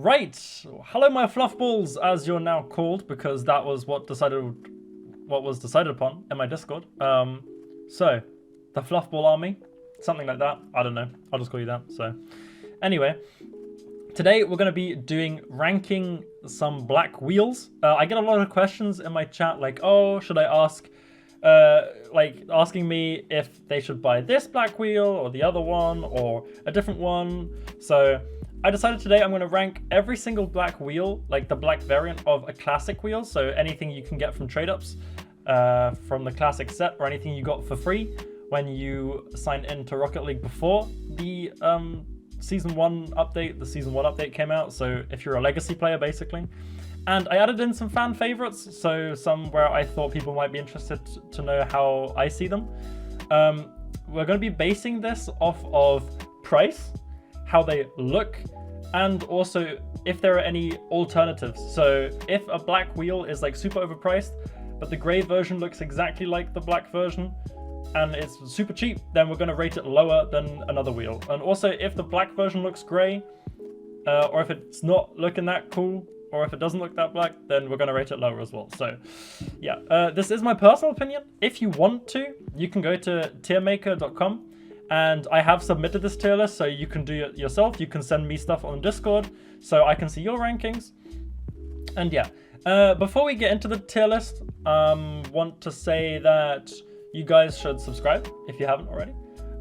Right, hello my fluff balls, as you're now called, because that was what was decided upon in my Discord. So the fluff ball army, something like that. I don't know. I'll just call you that. So anyway, today we're going to be ranking some black wheels. I get a lot of questions in my chat, like, oh, should I ask, asking me if they should buy this black wheel or the other one or a different one. So I decided today I'm going to rank every single black wheel, like the black variant of a classic wheel. So anything you can get from trade ups from the classic set, or anything you got for free when you signed into Rocket League before the season 1 update. The season 1 update came out, so if you're a legacy player basically. And I added in some fan favorites, so some where I thought people might be interested to know how I see them. We're going to be basing this off of price, how they look, and also if there are any alternatives. So if a black wheel is like super overpriced, but the gray version looks exactly like the black version, and it's super cheap, then we're going to rate it lower than another wheel. And also if the black version looks gray, or if it's not looking that cool, or if it doesn't look that black, then we're going to rate it lower as well. So yeah, this is my personal opinion. If you want to, you can go to tiermaker.com, and I have submitted this tier list, so you can do it yourself. You can send me stuff on Discord so I can see your rankings. And yeah, before we get into the tier list, want to say that you guys should subscribe if you haven't already.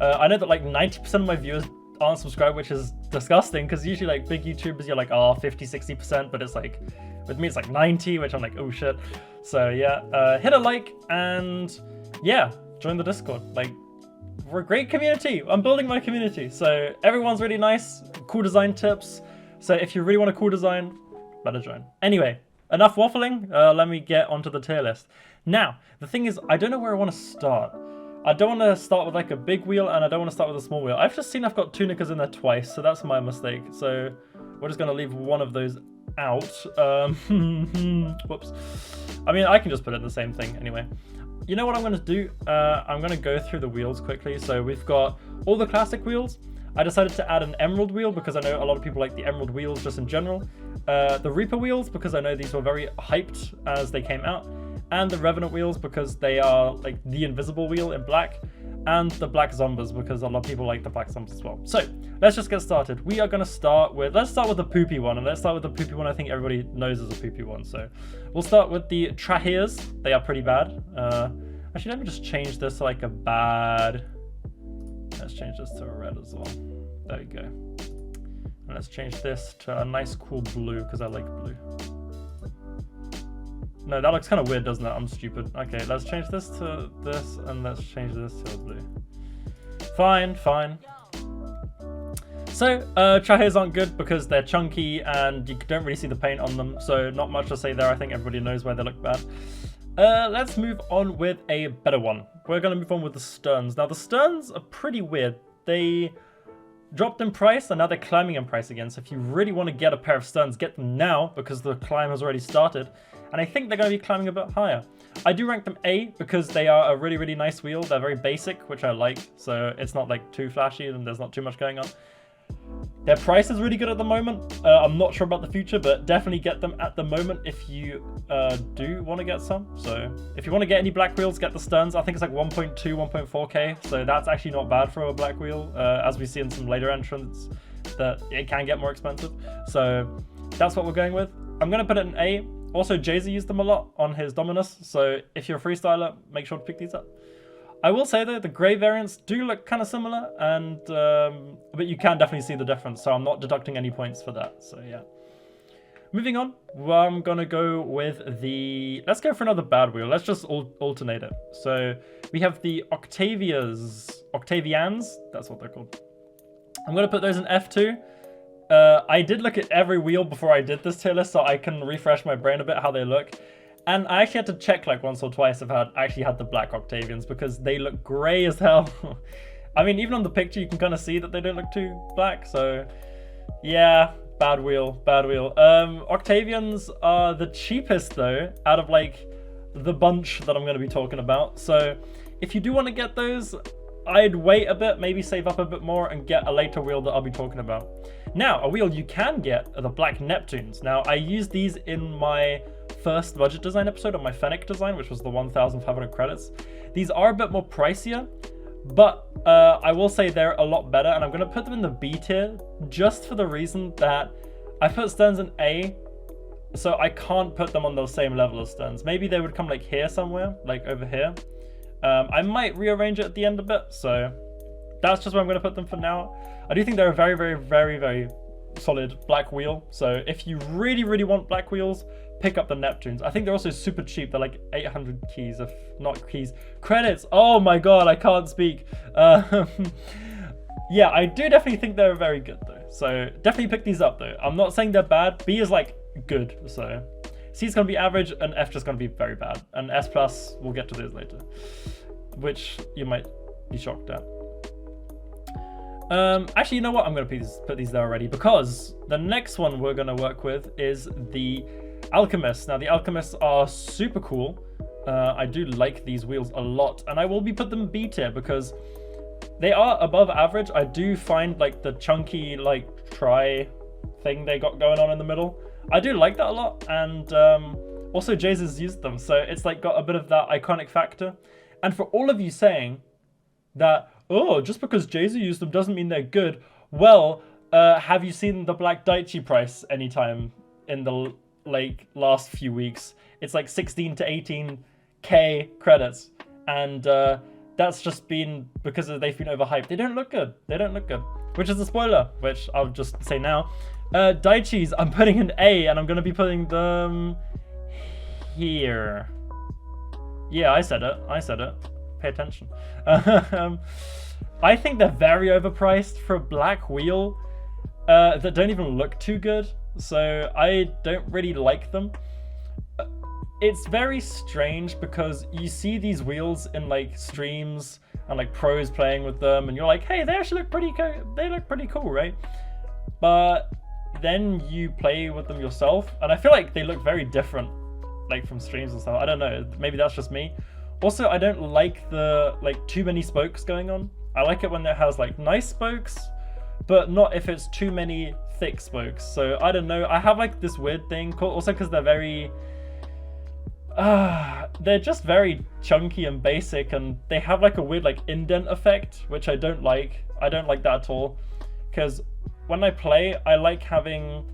I know that like 90% of my viewers aren't subscribed, which is disgusting, because usually like big YouTubers, you're like, oh, 50-60%, but it's like, with me it's like 90, which I'm like, oh shit. So yeah, hit a like, and yeah, join the Discord. Like, we're a great community. I'm building my community, so everyone's really nice, cool design tips. So if you really want a cool design, better join. Anyway, enough waffling. Let me get onto the tier list. Now, the thing is, I don't know where I want to start. I don't want to start with like a big wheel, and I don't want to start with a small wheel. I've just seen I've got Tunicas in there twice, so that's my mistake. So we're just going to leave one of those out. Whoops. I mean, I can just put it in the same thing anyway. You know what I'm going to do? I'm going to go through the wheels quickly. So we've got all the classic wheels. I decided to add an emerald wheel because I know a lot of people like the emerald wheels just in general. The Reaper wheels, because I know these were very hyped as they came out. And the Revenant wheels, because they are like the invisible wheel in black. And the black Zombers, because a lot of people like the black Zombers as well. So let's just get started. We are going to start with, let's start with the poopy one. And let's start with the poopy one I think everybody knows is a poopy one. So we'll start with the Traheers. They are pretty bad. Actually, let me just change this to like a bad. Let's change this to a red as well. There we go. And let's change this to a nice cool blue, because I like blue. No, that looks kind of weird, doesn't it? I'm stupid. Okay, let's change this to this, and let's change this to a blue. Fine, fine. So, Traheers aren't good because they're chunky and you don't really see the paint on them, so not much to say there. I think everybody knows why they look bad. Let's move on with a better one. We're going to move on with the Sterns. Now, the Sterns are pretty weird. They dropped in price, and now they're climbing in price again. So if you really want to get a pair of Sterns, get them now, because the climb has already started. And I think they're going to be climbing a bit higher. I do rank them A because they are a really, really nice wheel. They're very basic, which I like. So it's not like too flashy and there's not too much going on. Their price is really good at the moment. I'm not sure about the future, but definitely get them at the moment if you do want to get some. So if you want to get any black wheels, get the Sterns. I think it's like 1.2, 1.4k. So that's actually not bad for a black wheel, as we see in some later entrants that it can get more expensive. So that's what we're going with. I'm going to put it in A. Also, Jay-Z used them a lot on his Dominus. So if you're a freestyler, make sure to pick these up. I will say though, the grey variants do look kind of similar, and but you can definitely see the difference, so I'm not deducting any points for that. So yeah. Moving on, I'm gonna go with the, let's go for another bad wheel. Let's just alternate it. So we have the Octavians, that's what they're called. I'm gonna put those in F2. I did look at every wheel before I did this tier list, so I can refresh my brain a bit how they look. And I actually had to check like once or twice if I actually had the black Octavians, because they look grey as hell. I mean, even on the picture, you can kind of see that they don't look too black. So yeah, bad wheel, bad wheel. Octavians are the cheapest though, out of like the bunch that I'm going to be talking about. So if you do want to get those, I'd wait a bit, maybe save up a bit more and get a later wheel that I'll be talking about. Now, a wheel you can get are the Black Neptunes. Now, I used these in my first budget design episode on my Fennec design, which was the 1,500 credits. These are a bit more pricier, but I will say they're a lot better, and I'm going to put them in the B tier just for the reason that I put Sterns in A, so I can't put them on the same level as Sterns. Maybe they would come like here somewhere, like over here. I might rearrange it at the end a bit, so that's just where I'm going to put them for now. I do think they're a very, very, very, very solid black wheel. So if you really, really want black wheels, pick up the Neptunes. I think they're also super cheap. They're like 800 keys, if not keys. Credits. Oh my god, I can't speak. Yeah, I do definitely think they're very good though. So definitely pick these up though. I'm not saying they're bad. B is like good. So C is going to be average and F just going to be very bad. And S plus, we'll get to those later, which you might be shocked at. Actually, you know what? I'm going to put these there already, because the next one we're going to work with is the Alchemist. Now, the Alchemists are super cool. I do like these wheels a lot, and I will be put them B tier because they are above average. I do find like the chunky like tri thing they got going on in the middle. I do like that a lot, and also Jay's has used them, so it's like got a bit of that iconic factor. And for all of you saying that, oh, just because Jay-Z used them doesn't mean they're good. Well, have you seen the Black Daichi price anytime in the like last few weeks? It's like 16 to 18k credits, and that's just been because they've been overhyped. They don't look good. They don't look good, which is a spoiler, which I'll just say now. Daichis, I'm putting an A, and I'm going to be putting them here. Yeah, I said it. I said it. Pay attention. I think they're very overpriced for a black wheel that don't even look too good, so I don't really like them. It's very strange because you see these wheels in like streams and like pros playing with them, and you're like, hey, they actually look pretty cool, right? But then you play with them yourself, and I feel like they look very different, like from streams and stuff. I don't know, maybe that's just me. Also, I don't like the like too many spokes going on. I like it when it has like nice spokes, but not if it's too many thick spokes. So I don't know. I have like this weird thing called, also because they're very, they're just very chunky and basic, and they have like a weird like indent effect, which I don't like. I don't like that at all, because when I play, I like having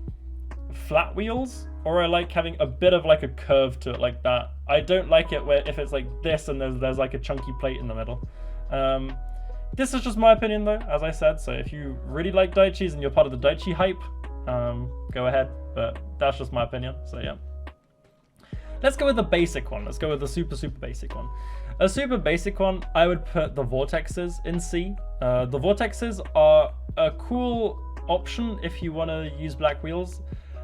flat wheels, or I like having a bit of like a curve to it like that. I don't like it where if it's like this and there's like a chunky plate in the middle. This is just my opinion though, as I said, so if you really like Daichis and you're part of the Daichi hype, go ahead, but that's just my opinion, so yeah. Let's go with the basic one. Let's go with the super basic one. A super basic one, I would put the Vortexes in C. The Vortexes are a cool option if you want to use black wheels,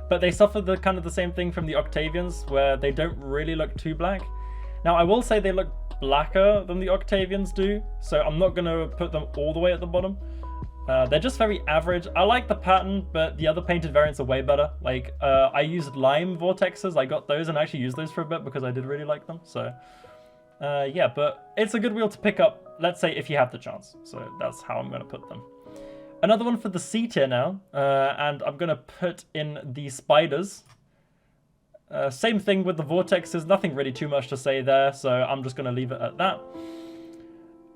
but they suffer the kind of the same thing from the Octavians, where they don't really look too black. Now, I will say they look blacker than the Octavians do, so I'm not going to put them all the way at the bottom. They're just very average. I like the pattern, but the other painted variants are way better. Like, I used lime Vortexes. I got those and actually used those for a bit because I did really like them. So, yeah, but it's a good wheel to pick up, let's say, if you have the chance. So that's how I'm going to put them. Another one for the C tier now, and I'm going to put in the Spiders. Same thing with the Vortexes, nothing really too much to say there, so I'm just going to leave it at that.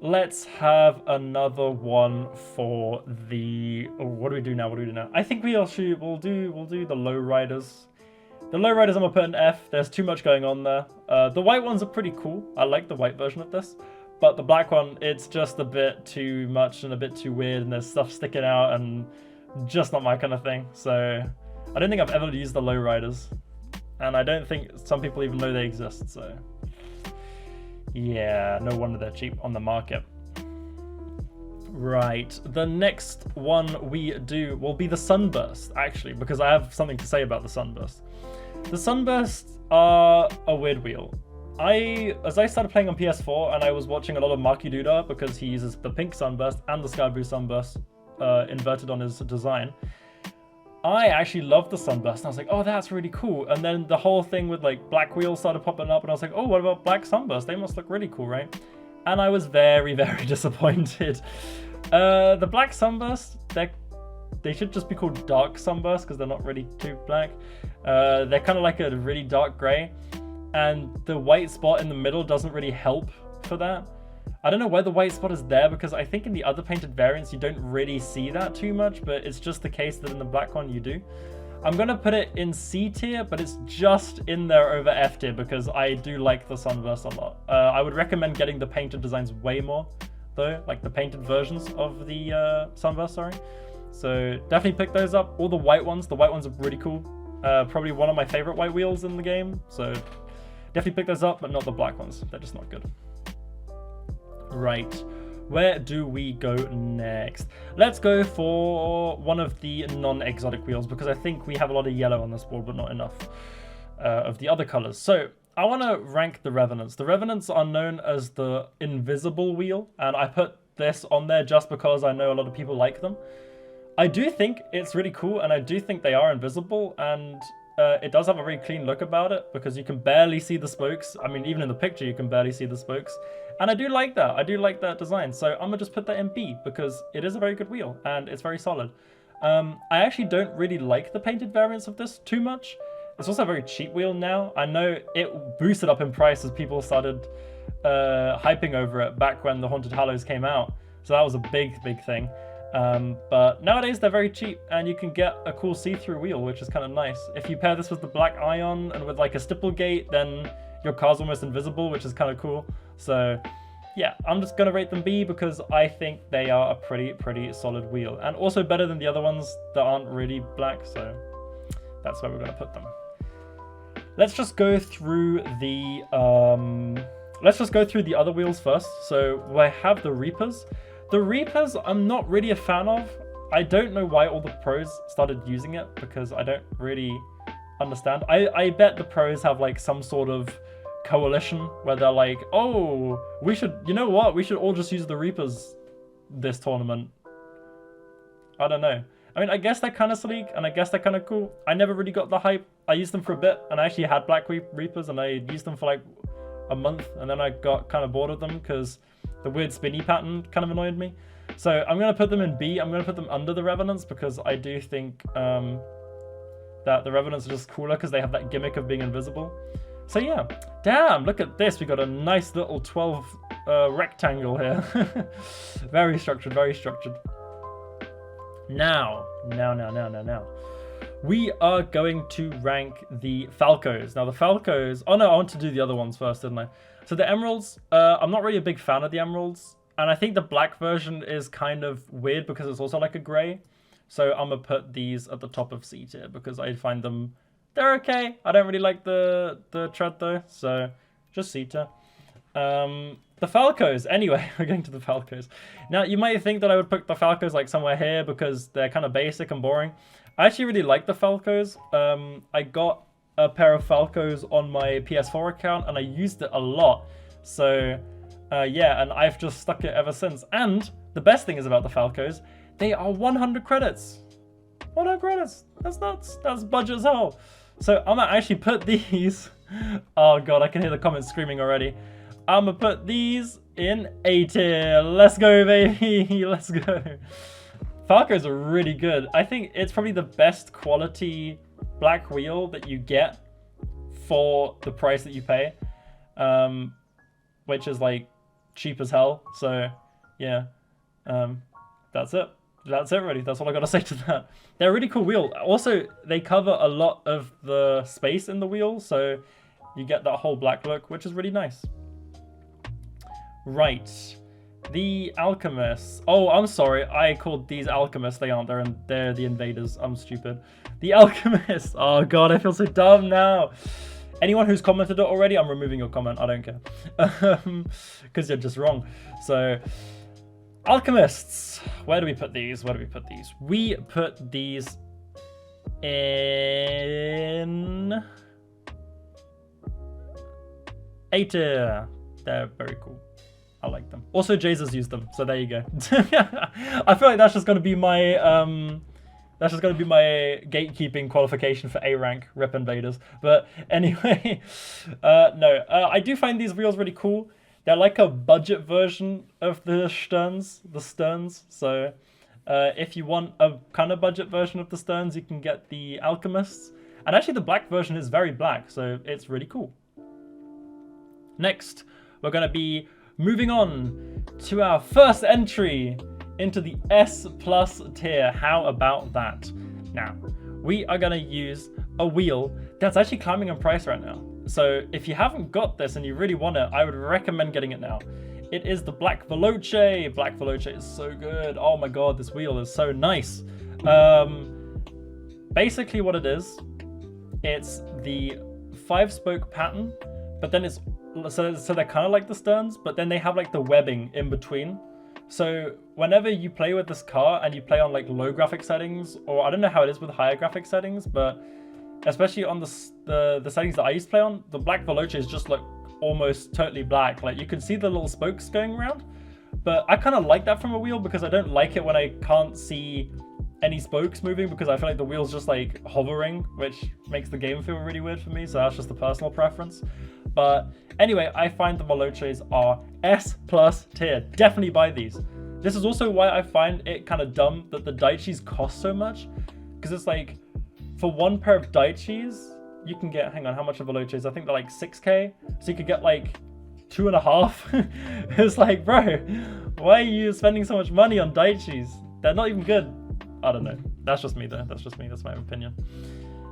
Let's have another one for the... Oh, what do we do now? What do we do now? I think we'll do the Lowriders. The Lowriders I'm going to put in F. There's too much going on there. The white ones are pretty cool. I like the white version of this. But the black one, it's just a bit too much and a bit too weird, and there's stuff sticking out and just not my kind of thing. So I don't think I've ever used the Lowriders. And I don't think some people even know they exist, so... Yeah, no wonder they're cheap on the market. Right, the next one we do will be the Sunburst, actually, because I have something to say about the Sunburst. The Sunbursts are a weird wheel. As I started playing on PS4 and I was watching a lot of Maki Duda because he uses the pink Sunburst and the sky blue Sunburst inverted on his design, I actually loved the Sunburst, and I was like, oh, that's really cool. And then the whole thing with like black wheels started popping up, and I was like, oh, what about black Sunburst? They must look really cool, right? And I was very disappointed. The black Sunburst, they're they should just be called dark Sunburst because they're not really too black. They're kind of like a really dark gray, and the white spot in the middle doesn't really help for that. I don't know why the white spot is there, because I think in the other painted variants you don't really see that too much, but it's just the case that in the black one you do. I'm gonna put it in C tier, but it's just in there over F tier because I do like the Sunburst a lot. I would recommend getting the painted designs way more though, like the painted versions of the Sunburst, sorry. So definitely pick those up. All the white ones are really cool. Probably one of my favorite white wheels in the game, so definitely pick those up, but not the black ones. They're just not good. Right, where do we go next? Let's go for one of the non-exotic wheels, because I think we have a lot of yellow on this board, but not enough of the other colors. So I want to rank the Revenants. The Revenants are known as the invisible wheel, and I put this on there just because I know a lot of people like them. I do think it's really cool, and I do think they are invisible, and it does have a very clean look about it, because you can barely see the spokes. I mean, even in the picture, you can barely see the spokes. And I do like that. I do like that design. So I'm going to just put that in B, because it is a very good wheel, and it's very solid. I actually don't really like the painted variants of this too much. It's also a very cheap wheel now. I know it boosted up in price as people started hyping over it back when the Haunted Hallows came out. So that was a big thing. But nowadays they're very cheap, and you can get a cool see-through wheel, which is kind of nice. If you pair this with the black ion and with like a stipple gate, then your car's almost invisible, which is kind of cool. So yeah, I'm just gonna rate them B, because I think they are a pretty solid wheel, and also better than the other ones that aren't really black. So that's where we're gonna put them. Let's just go through the other wheels first. So I have the Reapers. The Reapers I'm not really a fan of. I don't know why all the pros started using it, because I don't really understand. I bet the pros have like some sort of coalition where they're like, oh, you know what, we should all just use the Reapers this tournament. I don't know. I mean, I guess they're kind of sleek, and I guess they're kind of cool. I never really got the hype. I used them for a bit, and I actually had Black Reapers, and I used them for like a month, and then I got kind of bored of them because the weird spinny pattern kind of annoyed me. So I'm going to put them in B. I'm going to put them under the Revenants, because I do think that the Revenants are just cooler because they have that gimmick of being invisible. So yeah, damn, look at this. We got a nice little 12 rectangle here. Very structured, very structured. Now. We are going to rank the Falcos. Now the Falcos, oh no, I want to do the other ones first, didn't I? So the Emeralds, I'm not really a big fan of the Emeralds. And I think the black version is kind of weird because it's also like a gray. So I'm going to put these at the top of C tier because I find them, they're okay. I don't really like the tread though, so just C tier. The Falcos, anyway, we're getting to the Falcos. Now, you might think that I would put the Falcos like somewhere here because they're kind of basic and boring. I actually really like the Falcos. I got a pair of Falcos on my PS4 account and I used it a lot. So, yeah, and I've just stuck it ever since. And the best thing is about the Falcos, they are 100 credits. 100 credits. That's nuts. That's budget as hell. So I'm gonna actually put these. Oh god, I can hear the comments screaming already. I'm gonna put these in A tier. Let's go, baby. Let's go. Falcos are really good. I think it's probably the best quality black wheel that you get for the price that you pay, which is like cheap as hell. So yeah, that's it. That's it, really. That's all I gotta say to that. They're a really cool wheel. Also, they cover a lot of the space in the wheel, so you get that whole black look, which is really nice. Right. The Alchemists. Oh, I'm sorry. I called these Alchemists. They aren't. They're the Invaders. I'm stupid. The Alchemists. Oh, God. I feel so dumb now. Anyone who's commented it already, I'm removing your comment. I don't care. Because you're just wrong. So, Alchemists. Where do we put these? Where do we put these? We put these in A tier. They're very cool. I like them. Also, Jesus used them, so there you go. I feel like that's just gonna be my gatekeeping qualification for A rank, Rep Invaders. But anyway, no, I do find these wheels really cool. They're like a budget version of the Sterns, So If you want a kind of budget version of the stones, you can get the Alchemists. And actually the black version is very black, so it's really cool. Next, we're going to be moving on to our first entry into the S+ tier. How about that? Now, we are going to use a wheel that's actually climbing in price right now. So if you haven't got this and you really want it, I would recommend getting it now. It is the Black Veloce. Black Veloce is so good. Oh my god, this wheel is so nice. Basically what it is, it's the 5-spoke pattern, but then it's so they're kind of like the Sterns, but then they have like the webbing in between. So whenever you play with this car and you play on like low graphic settings, or I don't know how it is with higher graphic settings, but especially on the settings that I used to play on, the Black Veloce is just like almost totally black. Like you can see the little spokes going around, but I kind of like that from a wheel because I don't like it when I can't see any spokes moving, because I feel like the wheel's just like hovering, which makes the game feel really weird for me. So that's just a personal preference. But anyway, I find the Veloces are S+ tier. Definitely buy these. This is also why I find it kind of dumb that the Daichis cost so much, because it's like for one pair of Daichis you can get, hang on, how much are Veloces? I think they're like 6k, so you could get like 2.5. It's like, bro, why are you spending so much money on Daichis? They're not even good. I don't know. That's just me though. That's just me. That's my opinion.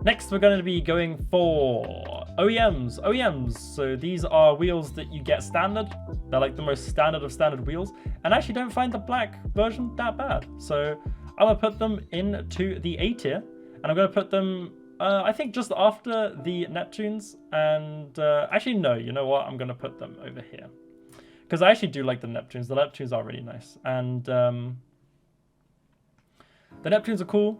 Next, we're going to be going for OEMs. OEMs. So these are wheels that you get standard. They're like the most standard of standard wheels. And I actually don't find the black version that bad. So I'm going to put them into the A tier. And I'm going to put them, I think, just after the Neptunes. And actually, no. You know what? I'm going to put them over here. Because I actually do like the Neptunes. The Neptunes are really nice. And the Neptunes are cool,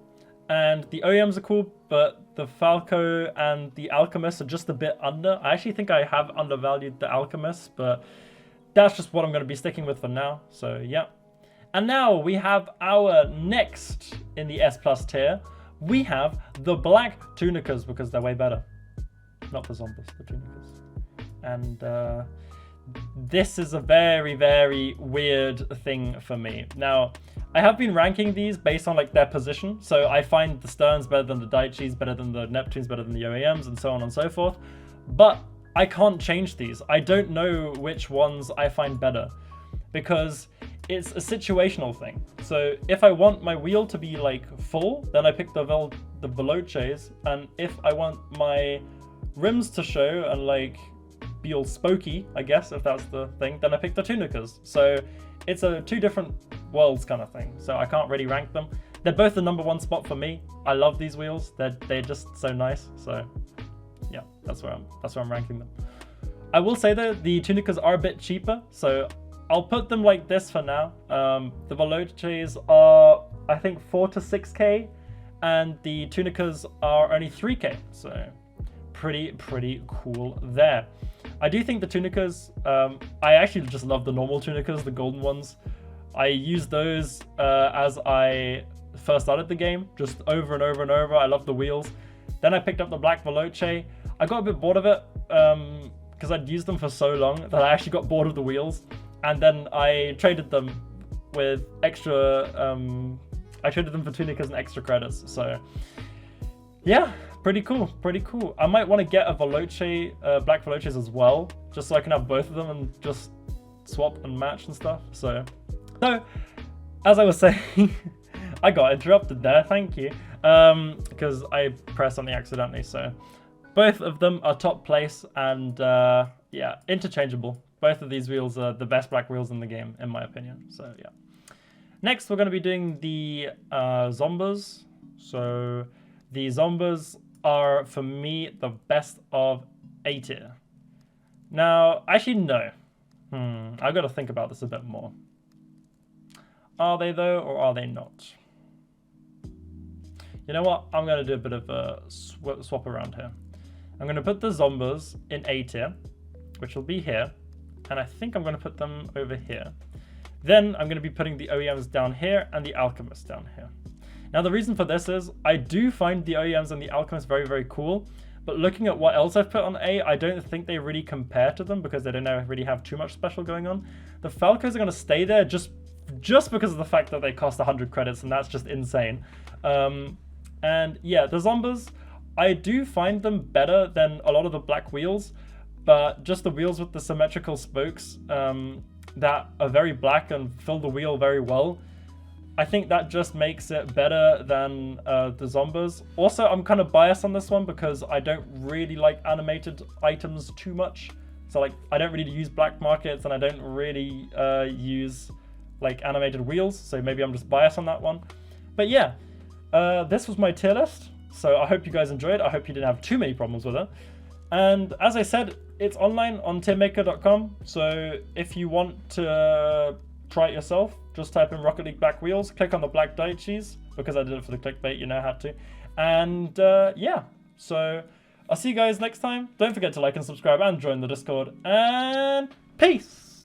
and the OEMs are cool, but the Falco and the Alchemist are just a bit under. I actually think I have undervalued the Alchemist, but that's just what I'm going to be sticking with for now. So, yeah. And now we have our next in the S+ tier. We have the Black Tunicas, because they're way better. Not the Zombies, the Tunicas. And this is a very, very weird thing for me. Now, I have been ranking these based on like their position. So I find the Sterns better than the Daichis, better than the Neptunes, better than the OEMs, and so on and so forth. But I can't change these. I don't know which ones I find better, because it's a situational thing. So if I want my wheel to be like full, then I pick the Veloces. And if I want my rims to show and like be all spokey, I guess, if that's the thing, then I pick the Tunicas. So it's a two different worlds kind of thing. So I can't really rank them. They're both the number one spot for me. I love these wheels. They're just so nice. So yeah, that's where I'm ranking them. I will say though, the Tunicas are a bit cheaper, so I'll put them like this for now. The Veloces are, I think, 4 to 6k, and the Tunicas are only 3k. So pretty cool there. I do think the Tunicas, I actually just love the normal Tunicas, the golden ones. I used those as I first started the game, just over and over and over. I love the wheels. Then I picked up the Black Veloce. I got a bit bored of it because I'd used them for so long that I actually got bored of the wheels. And then I traded them with extra, I traded them for Tunicas and extra credits. So yeah, pretty cool. I might want to get a Veloce, Black Veloces as well, just so I can have both of them and just swap and match and stuff. So as I was saying, I got interrupted there, thank you, because I pressed something accidentally. So both of them are top place, and yeah, interchangeable. Both of these wheels are the best black wheels in the game, in my opinion. So yeah. Next, we're going to be doing the Zombers. So the Zombers are, for me, the best of A tier. Now, actually, no. I've got to think about this a bit more. Are they, though, or are they not? You know what? I'm going to do a bit of a swap around here. I'm going to put the Zombers in A tier, which will be here. And I think I'm going to put them over here. Then I'm going to be putting the OEMs down here and the Alchemist down here. Now, the reason for this is I do find the OEMs and the Alchemist very, very cool. But looking at what else I've put on A, I don't think they really compare to them because they don't really have too much special going on. The Falcos are going to stay there just just because of the fact that they cost 100 credits, and that's just insane. And yeah, the Zombers, I do find them better than a lot of the black wheels, but just the wheels with the symmetrical spokes that are very black and fill the wheel very well, I think that just makes it better than the Zombers. Also, I'm kind of biased on this one because I don't really like animated items too much. So like, I don't really use black markets, and I don't really use like animated wheels. So maybe I'm just biased on that one. But yeah, this was my tier list. So I hope you guys enjoyed. I hope you didn't have too many problems with it. And as I said, it's online on tiermaker.com. So if you want to try it yourself, just type in Rocket League Black Wheels, click on the black Daichis, because I did it for the clickbait, you know how to. And yeah, so I'll see you guys next time. Don't forget to like and subscribe and join the Discord. And peace!